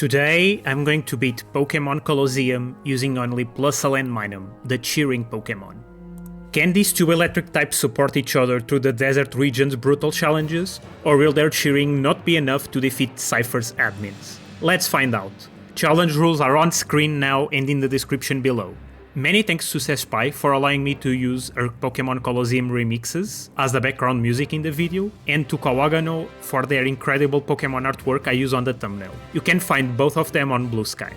Today I'm going to beat Pokémon Colosseum using only Plusle Minun, the cheering Pokémon. Can these two electric types support each other through the desert region's brutal challenges, or will their cheering not be enough to defeat Cypher's admins? Let's find out. Challenge rules are on screen now and in the description below. Many thanks to 𝗟𝗶𝗲 for allowing me to use her Pokémon Colosseum remixes as the background music in the video, and to 𝗥𝘂𝗹𝗲𝗀 for their incredible Pokémon artwork I use on the thumbnail. You can find both of them on Blue Sky.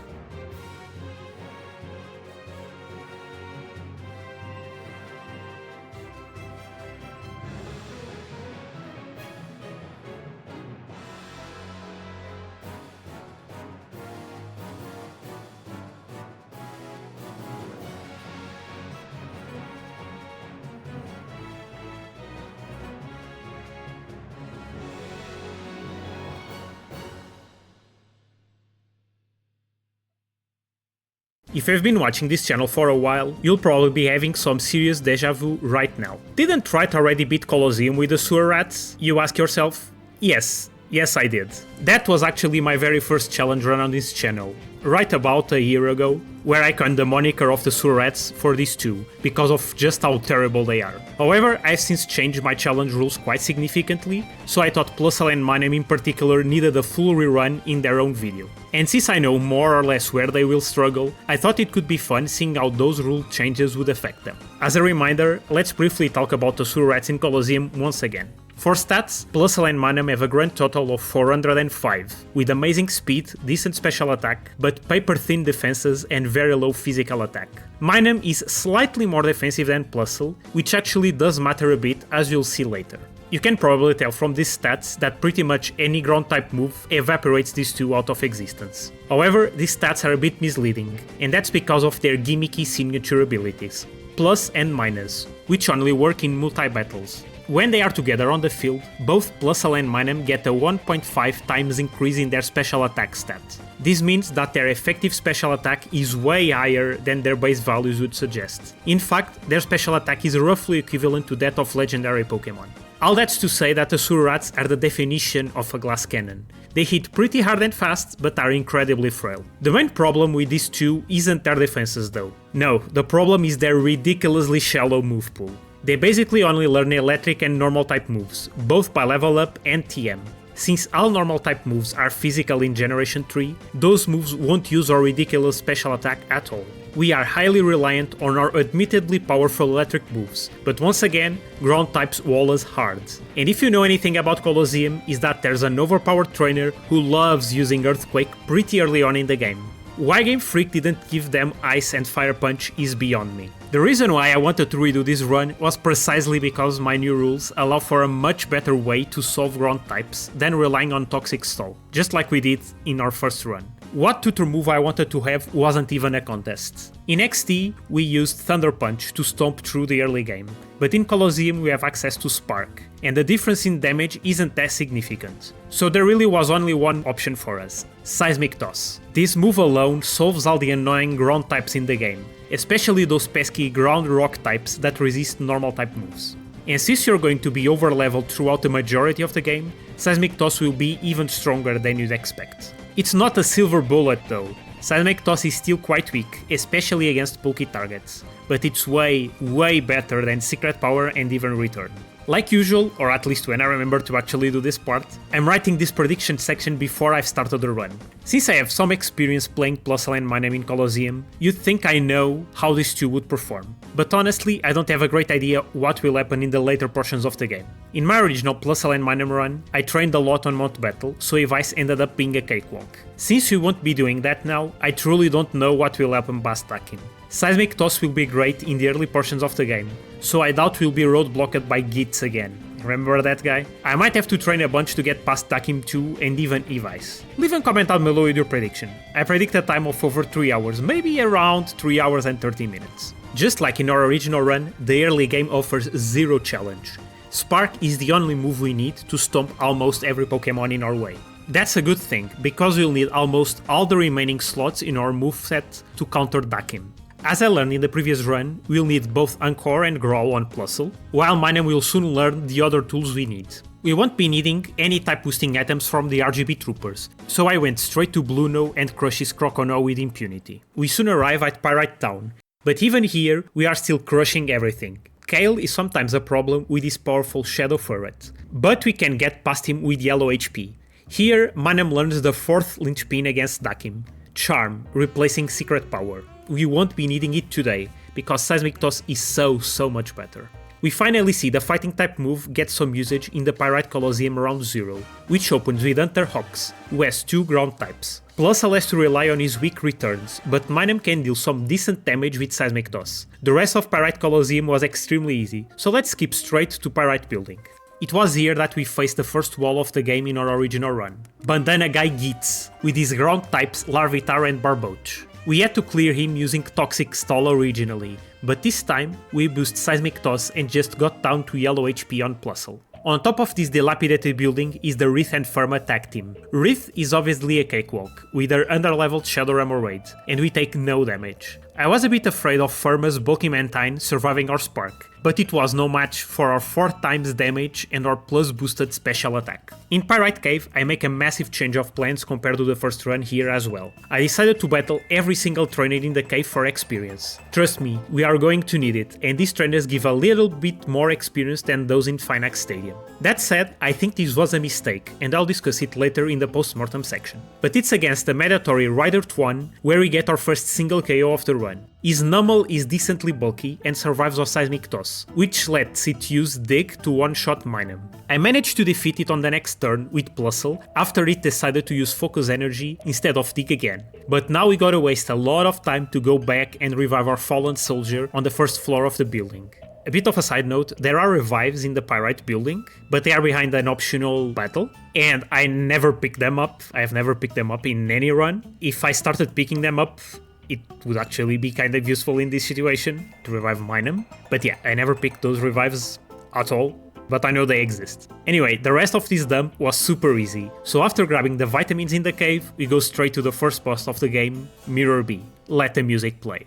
If you've been watching this channel for a while, you'll probably be having some serious deja vu right now. Didn't Trite already beat Colosseum with the sewer rats? You ask yourself? Yes I did. That was actually my very first challenge run on this channel, right about a year ago, where I coined the moniker of the sewer rats for these two, because of just how terrible they are. However, I've since changed my challenge rules quite significantly, so I thought Plusle Minun in particular needed a full rerun in their own video. And since I know more or less where they will struggle, I thought it could be fun seeing how those rule changes would affect them. As a reminder, let's briefly talk about the sewer rats in Colosseum once again. For stats, Plusle Minun have a grand total of 405, with amazing speed, decent special attack, but paper-thin defenses and very low physical attack. Minun is slightly more defensive than Plusle, which actually does matter a bit, as you'll see later. You can probably tell from these stats that pretty much any ground type move evaporates these two out of existence. However, these stats are a bit misleading, and that's because of their gimmicky signature abilities, Plus and Minus, which only work in multi-battles. When they are together on the field, both Plusle and Minun get a 1.5 times increase in their special attack stat. This means that their effective special attack is way higher than their base values would suggest. In fact, their special attack is roughly equivalent to that of legendary Pokémon. All that's to say that the sewer rats are the definition of a glass cannon. They hit pretty hard and fast, but are incredibly frail. The main problem with these two isn't their defenses though. No, the problem is their ridiculously shallow move pool. They basically only learn electric and normal type moves, both by level up and TM. Since all normal type moves are physical in Generation 3, those moves won't use our ridiculous special attack at all. We are highly reliant on our admittedly powerful electric moves, but once again, ground types wall us hard. And if you know anything about Colosseum, is that there's an overpowered trainer who loves using 𝗟𝗏𝗀𝗀 pretty early on in the game. Why Game Freak didn't give them Ice and Fire Punch is beyond me. The reason why I wanted to redo this run was precisely because my new rules allow for a much better way to solve ground types than relying on Toxic Stall, just like we did in our first run. What tutor move I wanted to have wasn't even a contest. In XT, we used Thunder Punch to stomp through the early game, but in Colosseum we have access to Spark, and the difference in damage isn't that significant. So there really was only one option for us, Seismic Toss. This move alone solves all the annoying ground types in the game, especially those pesky ground rock types that resist normal type moves. And since you're going to be over-leveled throughout the majority of the game, Seismic Toss will be even stronger than you'd expect. It's not a silver bullet though. Seismic Toss is still quite weak, especially against bulky targets, but it's way better than Secret Power and even Return. Like usual, or at least when I remember to actually do this part, I'm writing this prediction section before I've started the run. Since I have some experience playing Plusle Minun in Colosseum, you'd think I know how these two would perform. But honestly, I don't have a great idea what will happen in the later portions of the game. In my original Plusle Minun run, I trained a lot on Mount Battle, so IVs ended up being a cakewalk. Since we won't be doing that now, I truly don't know what will happen past Dakim. Seismic Toss will be great in the early portions of the game, so I doubt we'll be roadblocked by 𝗏𝗏𝗀𝗏 again. Remember that guy? I might have to train a bunch to get past Dakim 2 and even IVs. Leave a comment down below with your prediction. I predict a time of over 3 hours, maybe around 3 hours and 30 minutes. Just like in our original run, the early game offers zero challenge. Spark is the only move we need to stomp almost every Pokémon in our way. That's a good thing, because we'll need almost all the remaining slots in our moveset to counter Dakim. As I learned in the previous run, we'll need both Anchor and Growl on Plusle, while Minun will soon learn the other tools we need. We won't be needing any type boosting items from the RGB troopers, so I went straight to Bluno and crush his Croconaw with impunity. We soon arrive at Pyrite Town, but even here we are still crushing everything. Kale is sometimes a problem with his powerful Shadow Turret, but we can get past him with yellow HP. Here Manam learns the 4th linchpin against Dakim, Charm, replacing Secret Power. We won't be needing it today, because Seismic Toss is so much better. We finally see the fighting type move get some usage in the Pyrite Colosseum round 0, which opens with Hunter Hawks, who has 2 ground types. Plusle has to rely on his weak returns, but Minun can deal some decent damage with Seismic Toss. The rest of Pyrite Colosseum was extremely easy, so let's skip straight to Pyrite building. It was here that we faced the first wall of the game in our original run. Bandana guy Gits, with his ground types Larvitar and 𝗟𝗏𝗀𝗀. We had to clear him using Toxic Stall originally, but this time we boost Seismic Toss and just got down to yellow HP on Plusle. On top of this dilapidated building is the 𝗟𝗏 and 𝗟𝗏𝗀𝗃 tag team. 𝗟𝗏 is obviously a cakewalk, with her underleveled Shadow Armor raid, and we take no damage. I was a bit afraid of 𝗟𝗏𝗀𝗀's bulky Mantine surviving our Spark, but it was no match for our 4 times damage and our plus boosted special attack. In Pyrite Cave I make a massive change of plans compared to the first run here as well. I decided to battle every single trainer in the cave for experience. Trust me, we are going to need it, and these trainers give a little bit more experience than those in Finax Stadium. That said, I think this was a mistake, and I'll discuss it later in the postmortem section. But it's against the mandatory Rider Tuan where we get our first single KO of the run. His Numel is decently bulky and survives our Seismic Toss, which lets it use Dig to one-shot Minun. I managed to defeat it on the next turn with Plusle after it decided to use Focus Energy instead of Dig again. But now we gotta waste a lot of time to go back and revive our fallen soldier on the first floor of the building. A bit of a side note, there are revives in the Pyrite building, but they are behind an optional battle, and I never pick them up. I have never picked them up in any run. If I started picking them up, it would actually be kind of useful in this situation to revive Minun. But yeah, I never picked those revives at all, but I know they exist. Anyway, the rest of this dump was super easy, so after grabbing the vitamins in the cave, we go straight to the first boss of the game, Mirror B. Let the music play.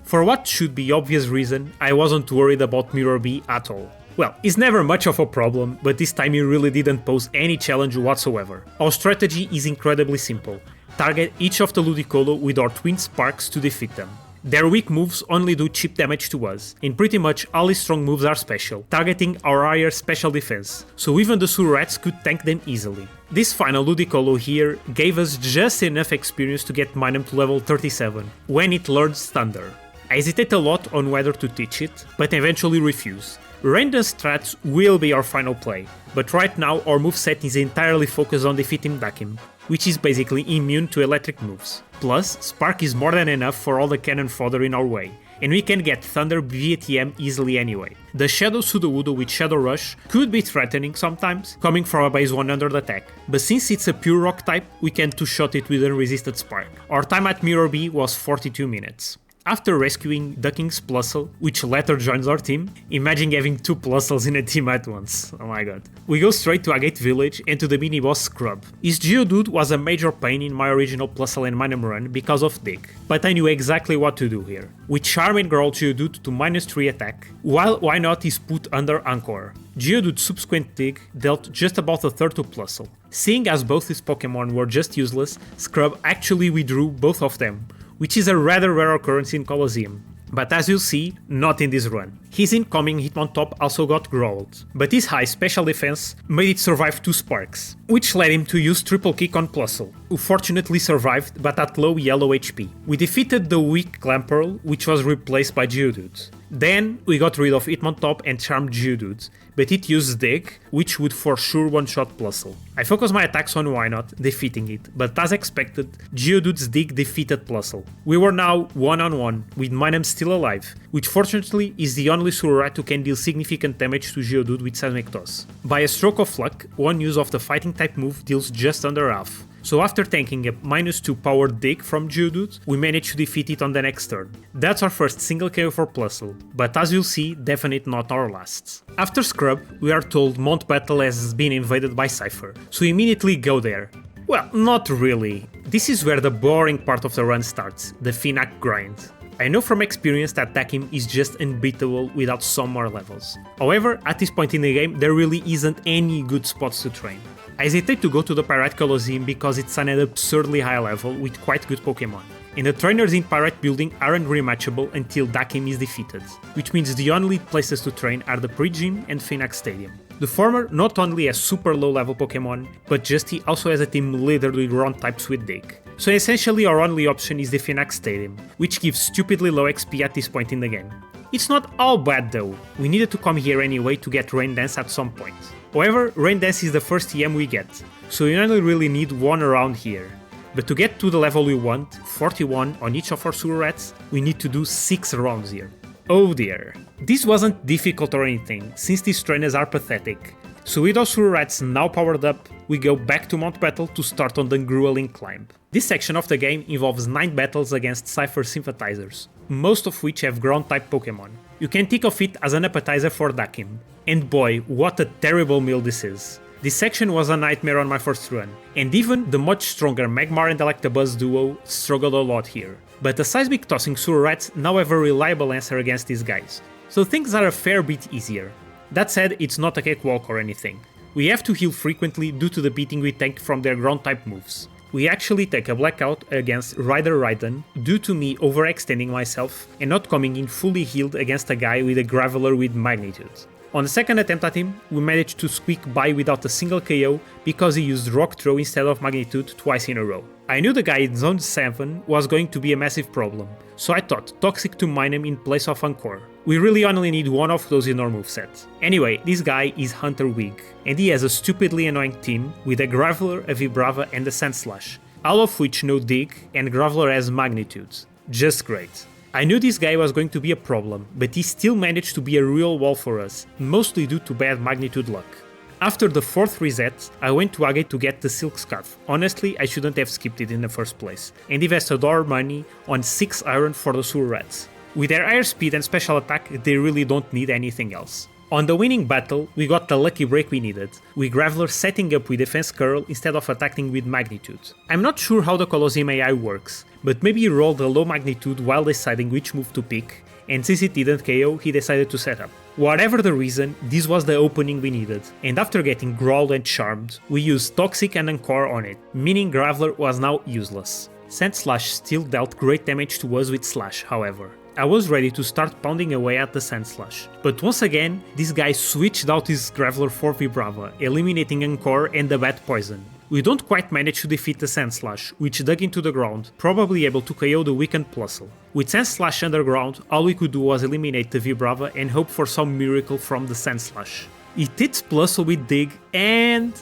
For what should be obvious reason, I wasn't worried about Mirror B at all. Well, it's never much of a problem, but this time it really didn't pose any challenge whatsoever. Our strategy is incredibly simple. Target each of the Ludicolo with our twin sparks to defeat them. Their weak moves only do chip damage to us, and pretty much all his strong moves are special, targeting our higher special defense, so even the Surats could tank them easily. This final Ludicolo here gave us just enough experience to get Minun to level 37, when it learns Thunder. I hesitate a lot on whether to teach it, but eventually refuse. Random strats will be our final play, but right now our moveset is entirely focused on defeating Dakim, which is basically immune to electric moves. Plus, Spark is more than enough for all the cannon fodder in our way, and we can get Thunder VATM easily anyway. The Shadow Sudowoodo with Shadow Rush could be threatening sometimes, coming from a base 100 attack, but since it's a pure rock type, we can two-shot it with Unresisted Spark. Our time at Mirror B was 42 minutes. After rescuing Ducking's Plusle, which later joins our team, imagine having 2 Plusles in a team at once, oh my god. We go straight to Agate Village and to the mini-boss Scrub. His Geodude was a major pain in my original Plusle and Minun run because of Dig, but I knew exactly what to do here. We Charm and Growl Geodude to -3 attack, while Wynot is put under Anchor. Geodude's subsequent Dig dealt just about a third to Plusle. Seeing as both his Pokémon were just useless, Scrub actually withdrew both of them, which is a rather rare occurrence in Colosseum. But as you'll see, not in this run. His incoming Hitmontop also got growled, but his high special defense made it survive 2 sparks, which led him to use Triple Kick on Plusle, who fortunately survived but at low yellow HP. We defeated the weak Clamperl, which was replaced by Geodude. Then we got rid of Hitmontop and charmed Geodude, but it used Dig, which would for sure one-shot Plusle. I focused my attacks on Wynot, defeating it, but as expected, Geodude's Dig defeated Plusle. We were now 1-on-1, with Minun still alive, which fortunately is the only Surat who can deal significant damage to Geodude with Seismic Toss. By a stroke of luck, one use of the fighting type move deals just under half. So after tanking a -2 powered Dig from Geodude, we managed to defeat it on the next turn. That's our first single KO for Plusle, but as you'll see, definitely not our last. After Scrub, we are told Mount Battle has been invaded by Cypher, so immediately go there. Well, not really. This is where the boring part of the run starts, the Phenac grind. I know from experience that 𝗥𝘂𝗋𝗋 is just unbeatable without some more levels. However, at this point in the game, there really isn't any good spots to train. I hesitate to go to the Pirate Colosseum because it's an absurdly high level with quite good Pokémon, and the trainers in Pirate Building aren't rematchable until 𝗥𝘂𝗋𝗋 is defeated, which means the only places to train are the Pre-Gym and Phenac Stadium. The former not only has super low level Pokémon, but he also has a team littered with ground types with Dig. So essentially our only option is the Phenac Stadium, which gives stupidly low XP at this point in the game. It's not all bad though, we needed to come here anyway to get Rain Dance at some point. However, Rain Dance is the first EM we get, so we only really need one around here. But to get to the level we want, 41 on each of our sewer rats, we need to do 6 rounds here. Oh dear. This wasn't difficult or anything, since these trainers are pathetic. So with our sewer rats now powered up, we go back to Mount Battle to start on the grueling climb. This section of the game involves 9 battles against Cypher sympathizers, most of which have ground type Pokémon. You can think of it as an appetizer for 𝗥𝘂𝗋𝗋. And boy, what a terrible meal this is. This section was a nightmare on my first run, and even the much stronger Magmar and 𝗥𝘂𝗵𝗱𝗀𝗀 duo struggled a lot here. But the seismic tossing sewer rats now have a reliable answer against these guys, so things are a fair bit easier. That said, it's not a cakewalk or anything. We have to heal frequently due to the beating we take from their ground type moves. We actually take a blackout against Rider Raiden due to me overextending myself and not coming in fully healed against a guy with a Graveler with Magnitude. On the second attempt at him, we managed to squeak by without a single KO because he used Rock Throw instead of Magnitude twice in a row. I knew the guy in Zone 7 was going to be a massive problem, so I thought Toxic to mine him in place of Encore. We really only need one of those in our moveset. Anyway, this guy is Hunter Wig, and he has a stupidly annoying team with a Graveler, a Vibrava and a Sandslash, all of which know Dig, and Graveler has Magnitude. Just great. I knew this guy was going to be a problem, but he still managed to be a real wall for us, mostly due to bad Magnitude luck. After the 4th reset, I went to Agate to get the Silk Scarf. Honestly, I shouldn't have skipped it in the first place, and invested our money on 6 iron for the sewer rats. With their higher speed and special attack, they really don't need anything else. On the winning battle, we got the lucky break we needed, with Graveler setting up with Defense Curl instead of attacking with Magnitude. I'm not sure how the Colosseum AI works, but maybe he rolled a low Magnitude while deciding which move to pick, and since it didn't KO, he decided to set up. Whatever the reason, this was the opening we needed, and after getting Growled and Charmed, we used Toxic and Encore on it, meaning Graveler was now useless. Sandslash still dealt great damage to us with Slash, however. I was ready to start pounding away at the Sandslash, but once again, this guy switched out his Graveler for Vibrava, eliminating Encore and the Bat Poison. We don't quite manage to defeat the Sandslash, which dug into the ground, probably able to KO the weakened Plusle. With Sandslash underground, all we could do was eliminate the Vibrava and hope for some miracle from the Sandslash. It hits Plusle with Dig, and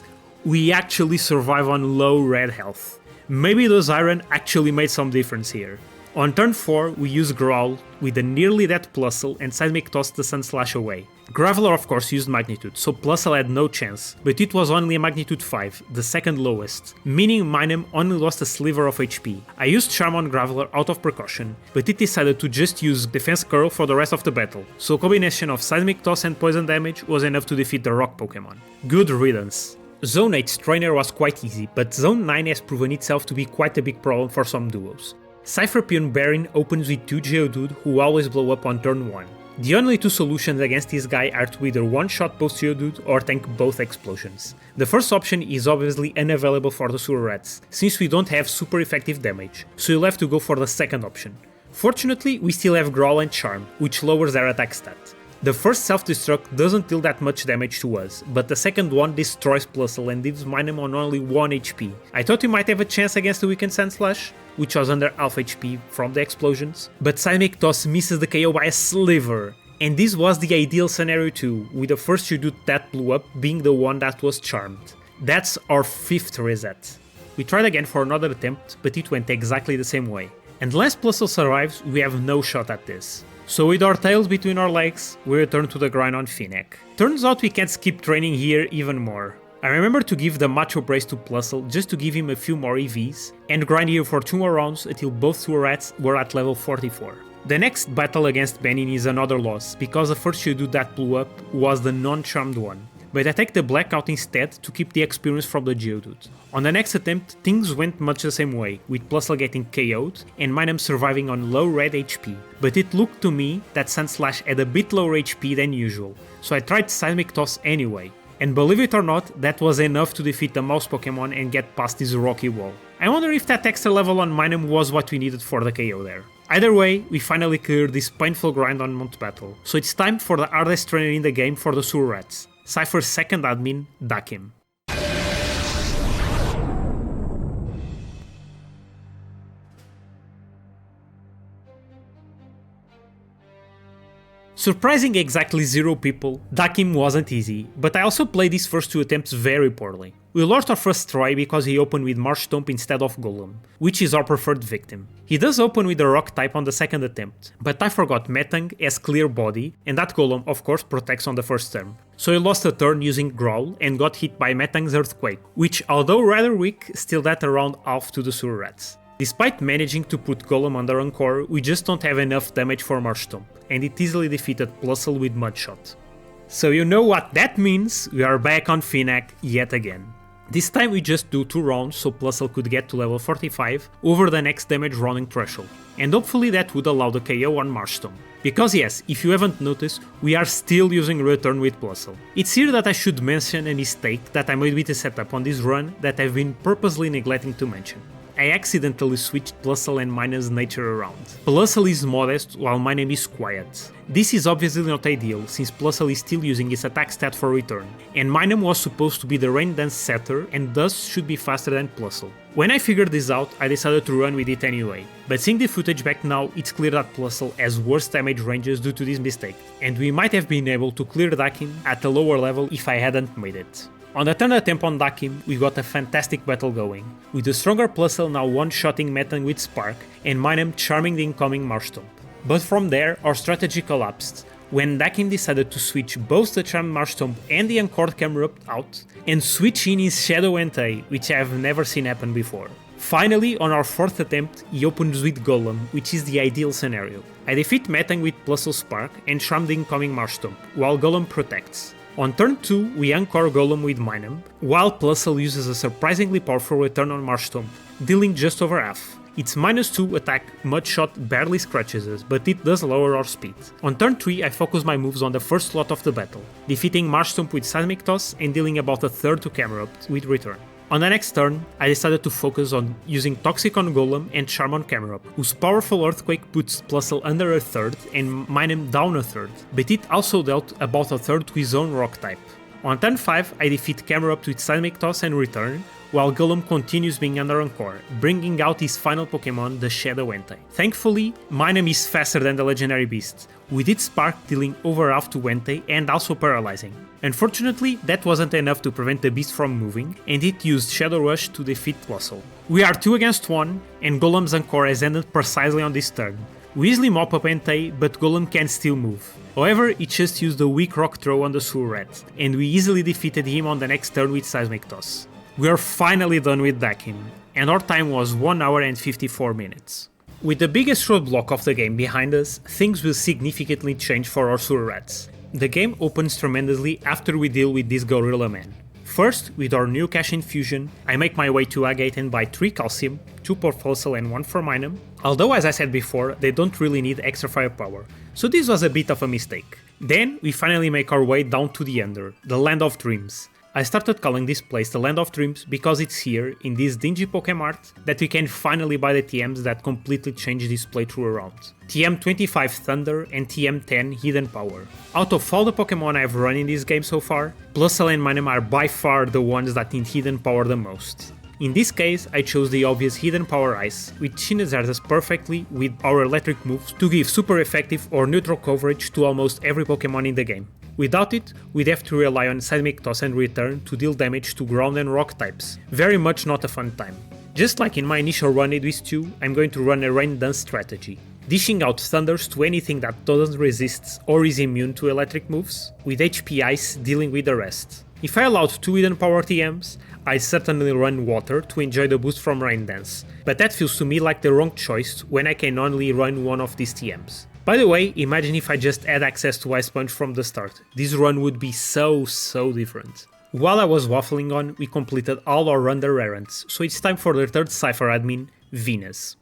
we actually survive on low red health. Maybe those iron actually made some difference here. On turn 4, we use Growl with a nearly dead Plusle and Seismic Toss the Sandslash away. Graveler of course used Magnitude, so Plusle had no chance, but it was only a Magnitude 5, the second lowest, meaning Minem only lost a sliver of HP. I used Charm on Graveler out of precaution, but it decided to just use Defense Curl for the rest of the battle, so a combination of Seismic Toss and Poison damage was enough to defeat the Rock Pokémon. Good riddance. Zone 8's trainer was quite easy, but Zone 9 has proven itself to be quite a big problem for some duos. Cypher Baron opens with 2 Geodude who always blow up on turn 1. The only 2 solutions against this guy are to either one-shot both Geodude or tank both explosions. The first option is obviously unavailable for the sewer rats, since we don't have super effective damage, so you'll have to go for the second option. Fortunately, we still have Growl and Charm, which lowers their attack stat. The first self-destruct doesn't deal that much damage to us, but the second one destroys Plusle and leaves Minem on only 1 HP. I thought we might have a chance against the weakened Sandslash, which was under half HP from the explosions, but Seismic Toss misses the KO by a sliver. And this was the ideal scenario too, with the first Geodude that blew up being the one that was charmed. That's our 5th reset. We tried again for another attempt, but it went exactly the same way. And unless Plusle survives, we have no shot at this. So with our tails between our legs, we return to the grind on Phenac. Turns out we can skip training here even more. I remember to give the Macho Brace to Plusle just to give him a few more EVs, and grind here for 2 more rounds until both sewer rats were at level 44. The next battle against Benin is another loss, because the first Geodude that blew up was the non-charmed one. but I take the blackout instead to keep the experience from the Geodude. On the next attempt, things went much the same way, with Plusle getting KO'd and Minun surviving on low red HP, but it looked to me that Sandslash had a bit lower HP than usual, so I tried Seismic Toss anyway. And believe it or not, that was enough to defeat the mouse Pokemon and get past this rocky wall. I wonder if that extra level on Minun was what we needed for the KO there. Either way, we finally cleared this painful grind on Mount Battle, so it's time for the hardest trainer in the game for the Sewer Rats, Cypher's second admin, 𝗥𝘂𝗋𝗄𝗏. Surprising exactly 0 people, 𝗥𝘂𝗋𝗄𝗏 wasn't easy, but I also played his first 2 attempts very poorly. We lost our first try because he opened with Marshtomp instead of Golem, which is our preferred victim. He does open with the Rock type on the second attempt, but I forgot Metang has clear body, and that Golem of course protects on the first turn. So he lost a turn using Growl and got hit by Metang's Earthquake, which although rather weak, still dealt around half to the Sewer Rats. Despite managing to put Golem under Encore, we just don't have enough damage for Marshtomp, and it easily defeated Plusle with Mudshot. So you know what that means, we are back on Finac yet again. This time we just do 2 rounds so Plusle could get to level 45 over the next damage running threshold, and hopefully that would allow the KO on Marshtomp. Because yes, if you haven't noticed, we are still using Return with Plusle. It's here that I should mention a mistake that I made with the setup on this run that I've been purposely neglecting to mention. I accidentally switched Plusle and Minun's nature around. Plusle is modest while Minun is quiet. This is obviously not ideal since Plusle is still using his attack stat for return, and Minun was supposed to be the Rain Dance setter and thus should be faster than Plusle. When I figured this out, I decided to run with it anyway, but seeing the footage back now, it's clear that Plusle has worse damage ranges due to this mistake, and we might have been able to clear 𝗥𝘂𝗋𝗄𝗏 at a lower level if I hadn't made it. On the third attempt on 𝗥𝘂𝗋𝗄𝗏, we got a fantastic battle going, with the stronger Plusle now one-shotting Metang with Spark and Minun charming the incoming Marshtomp. But from there, our strategy collapsed, when 𝗥𝘂𝗋𝗄𝗏 decided to switch both the charmed Marshtomp and the Anchored Camerupt out, and switch in his Shadow Entei, which I have never seen happen before. Finally, on our 4th attempt, he opens with Golem, which is the ideal scenario. I defeat Metang with Plusle Spark and charm the incoming Marshtomp, while Golem protects. On turn 2, we Anchor Golem with Minun, while Plusle uses a surprisingly powerful return on Marshtomp, dealing just over half. Its -2 attack Mudshot barely scratches us, but it does lower our speed. On turn 3, I focus my moves on the first slot of the battle, defeating Marshtomp with Seismic Toss and dealing about a third to Camerupt with return. On the next turn, I decided to focus on using Toxic on Golem and Charm on Camerupt, whose powerful Earthquake puts Plusle under a third and Minun down a third, but it also dealt about a third to his own Rock type. On turn 5, I defeat Camerupt with Seismic Toss and return, while Golem continues being under Encore, bringing out his final Pokemon, the Shadow Entei. Thankfully, Minun is faster than the legendary beast, with its Spark dealing over half to Entei and also paralyzing. Unfortunately, that wasn't enough to prevent the beast from moving, and it used Shadow Rush to defeat Plusle. We are 2 against 1, and Golem's Encore has ended precisely on this turn. We easily mop up Entei, but Golem can still move. However, it just used a weak Rock Throw on the Sewer Rat, and we easily defeated him on the next turn with Seismic Toss. We are finally done with 𝗥𝘂𝗋𝗄𝗏, and our time was 1 hour and 54 minutes. With the biggest roadblock of the game behind us, things will significantly change for our Sewer Rats. The game opens tremendously after we deal with this Gorilla Man. First, with our new cash infusion, I make my way to Agate and buy 3 Calcium, 2 for Plusle and 1 for Minun, although as I said before, they don't really need extra firepower, so this was a bit of a mistake. Then, we finally make our way down to the Under, the Land of Dreams. I started calling this place the Land of Dreams because it's here, in this dingy Pokemart, that we can finally buy the TMs that completely change this playthrough around. TM25 Thunder and TM10 Hidden Power. Out of all the Pokemon I've run in this game so far, Plusle and Minun are by far the ones that need Hidden Power the most. In this case, I chose the obvious Hidden Power Ice, which synergizes perfectly with our electric moves to give super effective or neutral coverage to almost every Pokemon in the game. Without it, we'd have to rely on Seismic Toss and Return to deal damage to ground and rock types. Very much not a fun time. Just like in my initial run with 2, I'm going to run a Rain Dance strategy, dishing out Thunders to anything that doesn't resist or is immune to electric moves, with HP Ice dealing with the rest. If I allowed 2 Hidden Power TMs, I'd certainly run Water to enjoy the boost from Rain Dance, but that feels to me like the wrong choice when I can only run one of these TMs. By the way, imagine if I just had access to Ice Punch from the start. This run would be so different. While I was waffling on, we completed all our run errands, so it's time for the third Cypher admin, Venus.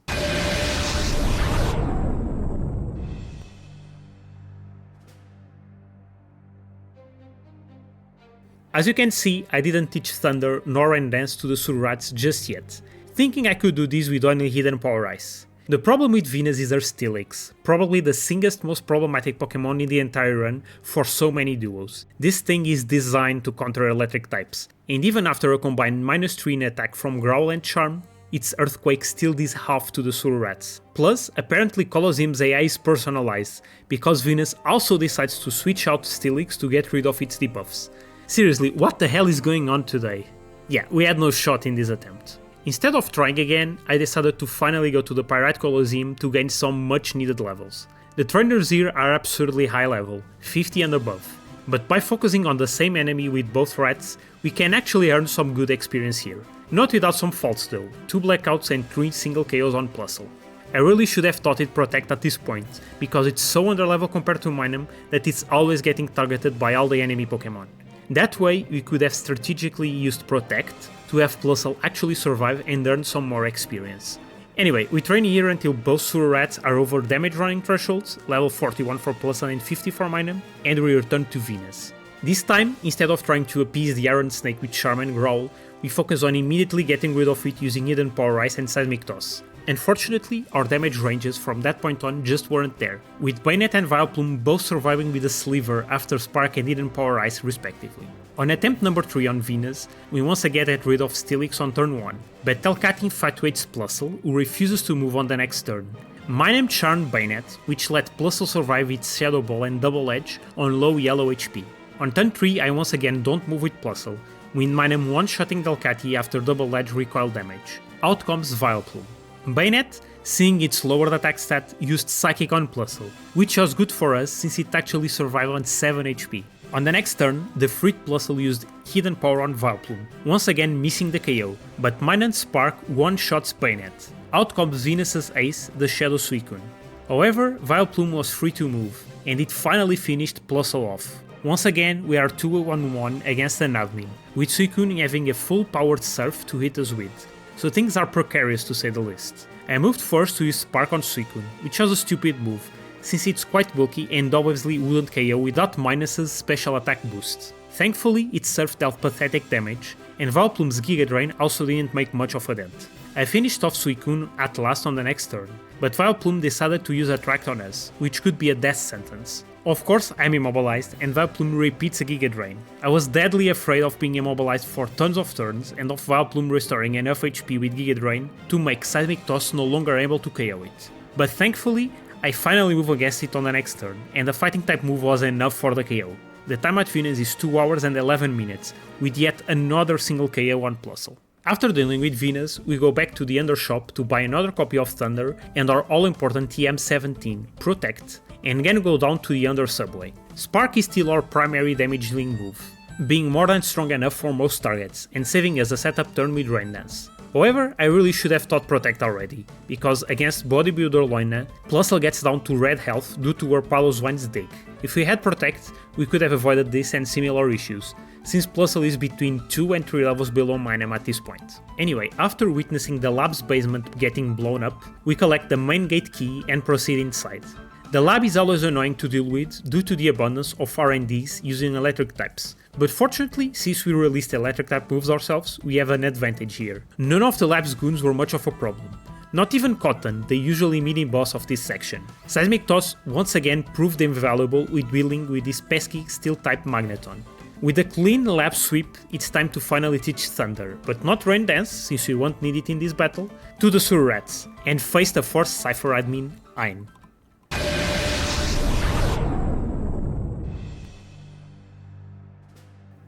As you can see, I didn't teach Thunder nor Rain Dance to the Surrats just yet, thinking I could do this with only Hidden Power Ice. The problem with Venus is her 𝗟𝗂𝗍𝗂𝗧, probably the singest most problematic Pokemon in the entire run for so many duos. This thing is designed to counter electric types, and even after a combined -3 in attack from Growl and Charm, its Earthquake still does half to the Surrats. Plus, apparently Colosseum's AI is personalized, because Venus also decides to switch out 𝗟𝗟𝗍𝗂𝗧 to get rid of its debuffs. Seriously, what the hell is going on today? Yeah, we had no shot in this attempt. Instead of trying again, I decided to finally go to the Pyrite Colosseum to gain some much needed levels. The trainers here are absurdly high level, 50 and above, but by focusing on the same enemy with both rats, we can actually earn some good experience here. Not without some faults though, 2 blackouts and 3 single KOs on Plusle. I really should have thought it Protect at this point, because it's so underlevel compared to Minun that it's always getting targeted by all the enemy Pokemon. That way, we could have strategically used Protect to have Plusle actually survive and earn some more experience. Anyway, we train here until both Surrats are over damage running thresholds, level 41 for Plusle and 50 for Minun, and we return to Venus. This time, instead of trying to appease the Iron Snake with Charm and Growl, we focus on immediately getting rid of it using Hidden Power Ice and Seismic Toss. Unfortunately, our damage ranges from that point on just weren't there, with Bayonet and Vileplume both surviving with a sliver after Spark and Hidden Power Ice respectively. On attempt number 3 on Venus, we once again get rid of 𝗟𝗟𝗍𝗂𝗧 on turn 1, but 𝗟𝗏𝗏𝗀 infatuates Plusle, who refuses to move on the next turn. Minun charmed Bayonet, which let Plusle survive its Shadow Ball and 𝗟𝗏𝗏𝗀𝗃 on low yellow HP. On turn 3 I once again don't move with Plusle, with Minun one-shotting 𝗟𝗏𝗏𝗀 after 𝗟𝗏𝗏𝗀 recoil damage. Out comes Vileplume. Bayonet, seeing its lowered attack stat, used Psychic on Plusle, which was good for us since it actually survived on 7 HP. On the next turn, the freed Plusle used Hidden Power on Vileplume, once again missing the KO, but Minun's Spark one-shots Bayonet. Out comes Venus's ace, the Shadow Suicune. However, Vileplume was free to move, and it finally finished Plusle off. Once again, we are 2-on-1 against an admin, with Suicune having a full-powered Surf to hit us with, so things are precarious to say the least. I moved first to use Spark on Suicune, which was a stupid move, since it's quite bulky and obviously wouldn't KO without Minus's special attack boost. Thankfully, its Surf dealt pathetic damage, and Vileplume's Giga Drain also didn't make much of a dent. I finished off Suicune at last on the next turn, but Vileplume decided to use Attract on us, which could be a death sentence. Of course, I'm immobilized and Vileplume repeats a Giga Drain. I was deadly afraid of being immobilized for tons of turns and of Vileplume restoring enough HP with Giga Drain to make Seismic Toss no longer able to KO it. But thankfully, I finally move against it on the next turn, and the fighting type move was enough for the KO. The time at Venus is 2 hours and 11 minutes, with yet another single KO on Plusle. After dealing with Venus, we go back to the Undershop to buy another copy of Thunder and our all-important TM17, Protect, and again go down to the Under Subway. Spark is still our primary damage dealing move, being more than strong enough for most targets and saving us a setup turn with Rain Dance. However, I really should have taught Protect already, because against Bodybuilder Loina, Plusle gets down to red health due to her Paloswine's dig. If we had Protect, we could have avoided this and similar issues, since Plusle is between 2 and 3 levels below Minun at this point. Anyway, after witnessing the lab's basement getting blown up, we collect the main gate key and proceed inside. The lab is always annoying to deal with due to the abundance of R&Ds using electric types, but fortunately, since we released electric type moves ourselves, we have an advantage here. None of the lab's goons were much of a problem. Not even Cotton, the usually mini boss of this section. Seismic Toss once again proved invaluable with dealing with this pesky steel type Magneton. With a clean lab sweep, it's time to finally teach Thunder, but not Rain Dance, since we won't need it in this battle, to the Surrats, and face the fourth Cypher admin, 𝗍𝗏𝗏𝗀.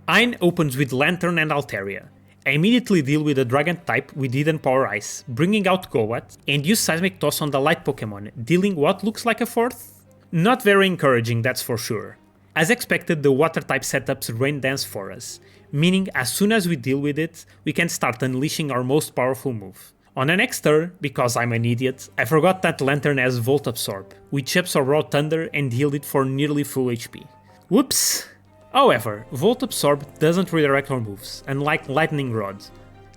𝗍𝗏𝗏𝗀 opens with Lantern and Altaria. I immediately deal with the Dragon type with Hidden Power Ice, bringing out Golbat, and use Seismic Toss on the Light Pokemon, dealing what looks like a fourth? Not very encouraging, that's for sure. As expected, the Water type setups Rain Dance for us, meaning as soon as we deal with it, we can start unleashing our most powerful move. On the next turn, because I'm an idiot, I forgot that Lantern has Volt Absorb, which absorbed raw Thunder and healed it for nearly full HP. Whoops! However, Volt Absorb doesn't redirect our moves, unlike Lightning Rod.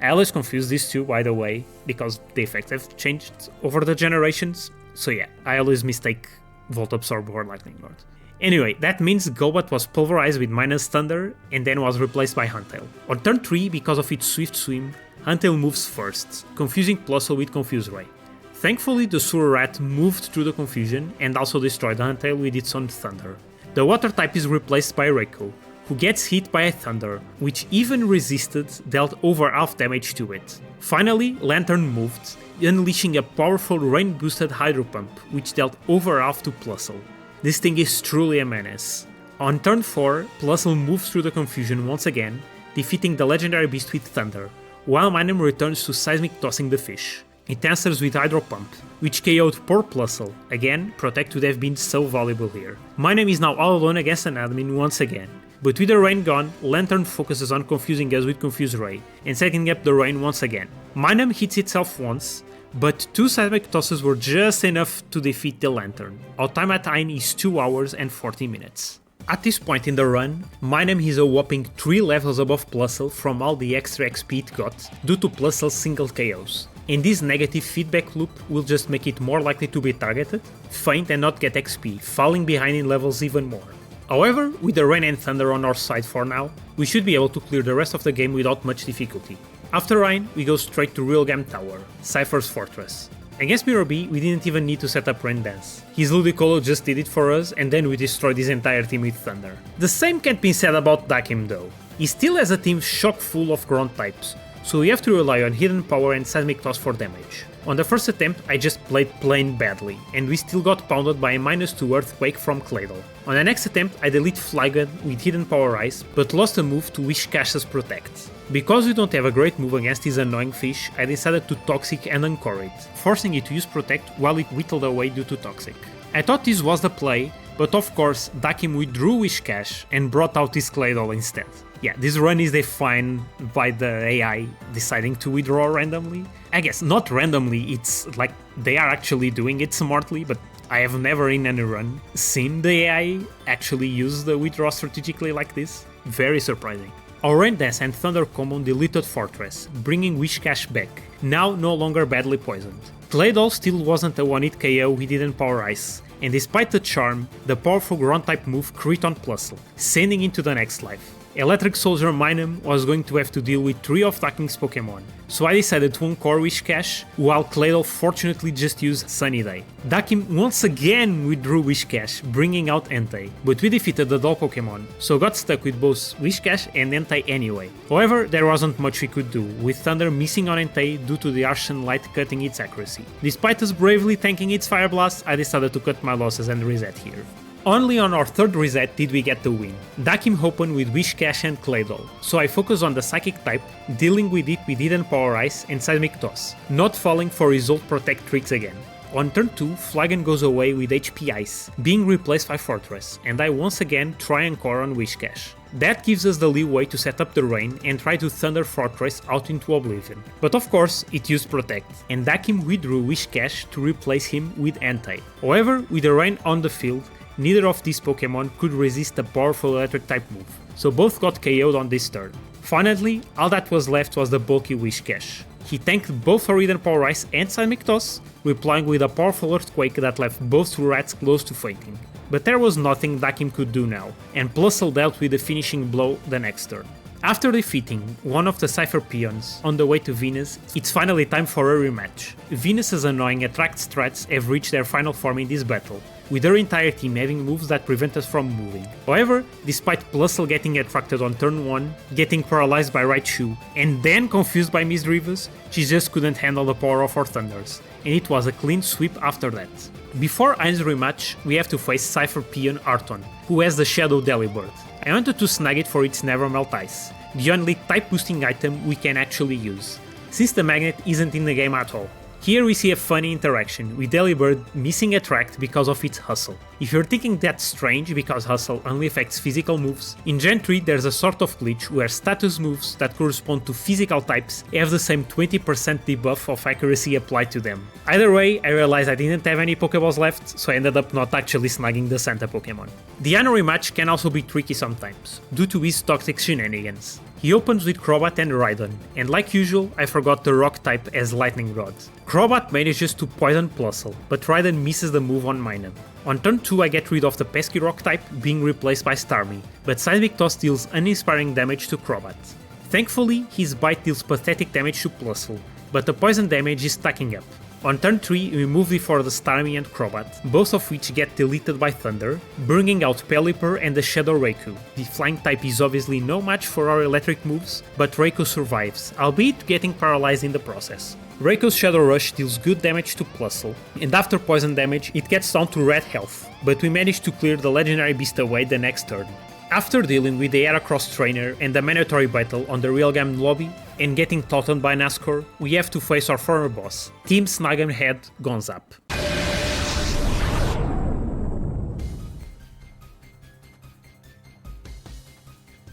I always confuse these two, by the way, because the effects have changed over the generations, so yeah, I always mistake Volt Absorb or Lightning Rod. Anyway, that means Golbat was pulverized with minus Thunder and then was replaced by Huntail. On turn 3, because of its Swift Swim, Huntail moves first, confusing Plusle with Confuse Ray. Thankfully, the Sewer Rat moved through the confusion and also destroyed Huntail with its own Thunder. The Water type is replaced by Raikou, who gets hit by a Thunder, which even resisted dealt over half damage to it. Finally, Lantern moved, unleashing a powerful rain-boosted Hydro Pump, which dealt over half to Plusle. This thing is truly a menace. On turn 4, Plusle moves through the confusion once again, defeating the legendary beast with Thunder, while Minun returns to Seismic Tossing the fish. It answers with Hydro Pump, which KO'd poor Plusle. Again, Protect would have been so valuable here. Minun is now all alone against an admin once again, but with the rain gone, Lantern focuses on confusing us with Confuse Ray, and setting up the rain once again. Minun hits itself once, but 2 Seismic Tosses were just enough to defeat the Lantern. Our time at Ein is 2 hours and 40 minutes. At this point in the run, Minun is a whopping 3 levels above Plusle from all the extra XP it got due to Plusle's single KOs. And this negative feedback loop will just make it more likely to be targeted, faint and not get XP, falling behind in levels even more. However, with the Rain and Thunder on our side for now, we should be able to clear the rest of the game without much difficulty. After Rain, we go straight to Realgam Tower, Cypher's fortress. Against Mirror B, we didn't even need to set up Rain Dance. His Ludicolo just did it for us, and then we destroyed his entire team with Thunder. The same can't be said about 𝗥𝘂𝗹𝗲𝗀 though. He still has a team chock full of ground types, so we have to rely on Hidden Power and Seismic Toss for damage. On the first attempt, I just played plain badly, and we still got pounded by a -2 Earthquake from Claydol. On the next attempt, I delete Flygon with Hidden Power Ice, but lost a move to 𝗟𝘂𝗃𝗃𝗃 Protect. Because we don't have a great move against this annoying fish, I decided to Toxic and Encore it, forcing it to use Protect while it whittled away due to Toxic. I thought this was the play, but of course 𝗥𝘂𝗃𝗃 withdrew 𝗟𝘂𝗃 and brought out his Claydol instead. Yeah, this run is defined by the AI deciding to withdraw randomly. I guess not randomly, it's like they are actually doing it smartly, but I have never in any run seen the AI actually use the withdraw strategically like this. Very surprising. Our Rain Dance and Thunder combo deleted Fortress, bringing 𝗟𝘂𝗃𝗃 back, now no longer badly poisoned. Claydol still wasn't a one-hit KO with Hidden Power Ice, and despite the charm, the powerful ground-type move crit on Plusle, sending into the next life. Electric Soldier Minun was going to have to deal with 3 of 𝗥𝘂𝗃's Pokémon, so I decided to encore 𝗟𝘂𝗃𝗃, while Claydol fortunately just used Sunny Day. 𝗥𝘂𝗃 once again withdrew 𝗟𝘂𝗃𝗃, bringing out Entei, but we defeated the doll Pokémon, so got stuck with both 𝗟𝘂𝗃𝗃 and Entei anyway. However, there wasn't much we could do, with Thunder missing on Entei due to the Harsh Sunlight cutting its accuracy. Despite us bravely tanking its Fire Blast, I decided to cut my losses and reset here. Only on our third reset did we get the win. 𝗥𝘂𝗃 opened with 𝗟𝘂𝗃𝗃 and Claydol, so I focus on the Psychic type, dealing with it with Hidden Power Ice and Seismic Toss, not falling for his old Protect tricks again. On turn 2, Flygon goes away with HP Ice, being replaced by Fortress, and I once again try Encore on 𝗟𝘂𝗃𝗃. That gives us the leeway to set up the Rain and try to Thunder Fortress out into Oblivion. But of course, it used Protect, and 𝗥𝘂𝗃 withdrew 𝗟𝘂𝗃𝗃 to replace him with Entei. However, with the Rain on the field, neither of these Pokémon could resist the powerful Electric type move, so both got KO'd on this turn. Finally, all that was left was the bulky 𝗟𝘂𝗃𝗃. He tanked both our Hidden Power Ice and Seismic Toss, replying with a powerful Earthquake that left both rats close to fainting. But there was nothing 𝗥𝘂𝗃 could do now, and Plusle dealt with the finishing blow the next turn. After defeating one of the Cypher peons on the way to Venus, it's finally time for a rematch. Venus's annoying Attract strats have reached their final form in this battle, with her entire team having moves that prevent us from moving. However, despite Plusle getting attracted on turn 1, getting paralyzed by Raichu, and then confused by Misdreavus, she just couldn't handle the power of our Thunders, and it was a clean sweep after that. Before Ein's rematch, we have to face Cypher peon Arton, who has the Shadow Delibird. I wanted to snag it for its Never Melt Ice, the only type boosting item we can actually use, since the Magnet isn't in the game at all. Here we see a funny interaction, with 𝗟𝗏𝗃 missing Attract because of its Hustle. If you're thinking that's strange because Hustle only affects physical moves, in Gen 3 there's a sort of glitch where status moves that correspond to physical types have the same 20% debuff of accuracy applied to them. Either way, I realized I didn't have any Pokeballs left, so I ended up not actually snagging the Santa Pokemon. The Anno rematch can also be tricky sometimes, due to his toxic shenanigans. He opens with Crobat and Rhydon, and like usual, I forgot the rock type as Lightning Rod. Crobat manages to poison Plusle, but Rhydon misses the move on Minun. On turn 2 I get rid of the pesky rock type, being replaced by Starmie, but 𝗟𝗏𝗀𝗃 deals uninspiring damage to Crobat. Thankfully, his bite deals pathetic damage to Plusle, but the poison damage is stacking up. On turn 3 we move before the Starmie and Crobat, both of which get deleted by Thunder, bringing out Pelipper and the Shadow Raikou. The flying type is obviously no match for our electric moves, but Raikou survives, albeit getting paralyzed in the process. Raikou's Shadow Rush deals good damage to Plusle, and after poison damage it gets down to red health, but we manage to clear the legendary beast away the next turn. After dealing with the Heracross trainer and the mandatory battle on the Realgam lobby, and getting taughtened by Nascor, we have to face our former boss, Team Snag'em head 𝗏𝘅.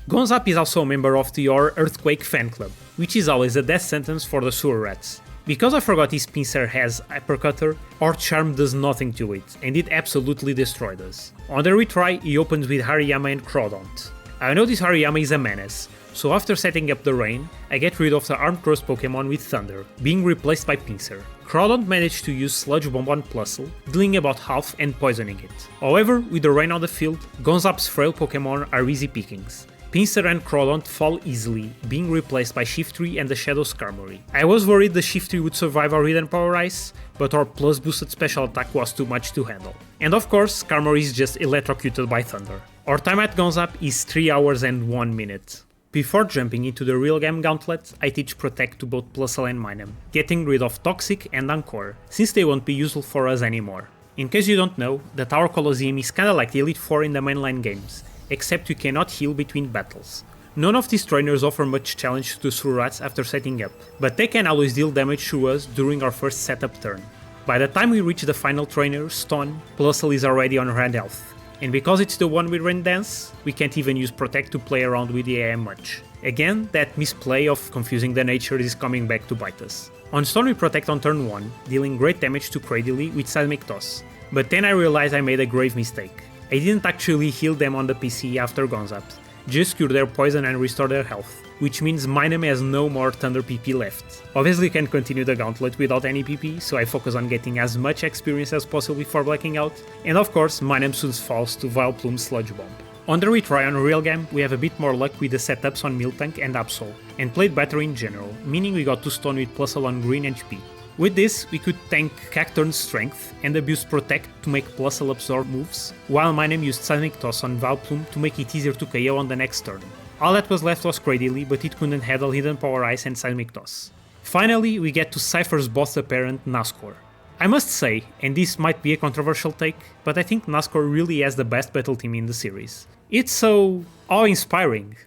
𝗏𝘅 is also a member of the 𝗟𝗶𝗀𝗀𝗀 fan club, which is always a death sentence for the sewer rats. Because I forgot his pincer has Uppercutter, our charm does nothing to it, and it absolutely destroyed us. On the retry, he opens with Hariyama and Crawdaunt. I know this Hariyama is a menace, so after setting up the rain, I get rid of the Armed Cross Pokemon with Thunder, being replaced by Pinsir. Crawdaunt managed to use Sludge Bomb on Plusle, dealing about half and poisoning it. However, with the rain on the field, 𝗏𝘅's frail Pokemon are easy pickings. Pinsir and Crawdaunt fall easily, being replaced by Shiftry and the Shadow Skarmory. I was worried the Shiftry would survive our Hidden Power Ice, but our plus boosted special attack was too much to handle. And of course, Skarmory is just electrocuted by Thunder. Our time at 𝗏𝘅 is 3 hours and 1 minute. Before jumping into the Realgam Gauntlet, I teach Protect to both Plusle and Minun, getting rid of Toxic and Anchor, since they won't be useful for us anymore. In case you don't know, the Tower Colosseum is kinda like the Elite Four in the mainline games, except you cannot heal between battles. None of these trainers offer much challenge to the sewer rats after setting up, but they can always deal damage to us during our first setup turn. By the time we reach the final trainer, Stone, Plusle is already on red health. And because it's the one with Rain Dance, we can't even use Protect to play around with the AM much. Again, that misplay of confusing the nature is coming back to bite us. On Stone we Protect on turn 1, dealing great damage to Cradily with 𝗟𝗏𝗀𝗃, but then I realized I made a grave mistake. I didn't actually heal them on the PC after 𝗏𝘅, just cure their poison and restore their health, which means Minun has no more Thunder PP left. Obviously you can continue the gauntlet without any PP, so I focus on getting as much experience as possible before blacking out, and of course Minun soon falls to Vileplume's Sludge Bomb. On the retry on Realgam, we have a bit more luck with the setups on Miltank and Absol, and played better in general, meaning we got to Stone with Plusle on green HP. With this, we could tank Cacturne's Strength and abuse Protect to make Plusle absorb moves, while Minun used 𝗟𝗏𝗀𝗃 on Vileplume to make it easier to KO on the next turn. All that was left was Cradily, but it couldn't handle Hidden Power Ice and 𝗟𝗏𝗀𝗃. Finally, we get to Cypher's boss apparent Nascor. I must say, and this might be a controversial take, but I think Nascor really has the best battle team in the series. It's so awe-inspiring.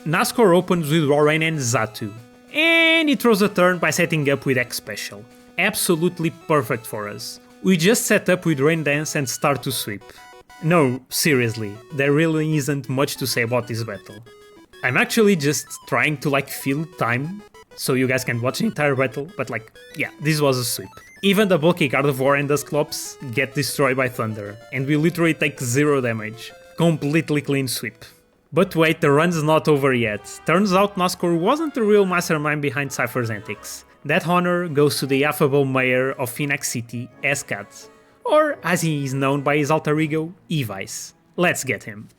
Nascor opens with Roraine and Xatu, and he throws a turn by setting up with X Special. Absolutely perfect for us. We just set up with Rain Dance and start to sweep. No, seriously, there really isn't much to say about this battle. I'm actually just trying to fill time, so you guys can watch the entire battle, but yeah, this was a sweep. Even the bulky Gardevoir and Dusclops get destroyed by Thunder, and we literally take 0 damage. Completely clean sweep. But wait, the run's not over yet. Turns out Nascor wasn't the real mastermind behind Cypher's antics. That honor goes to the affable mayor of Phoenix City, 𝗏𝗏𝗃, or as he is known by his alter ego, 𝗟𝗏𝗃𝗀. Let's get him.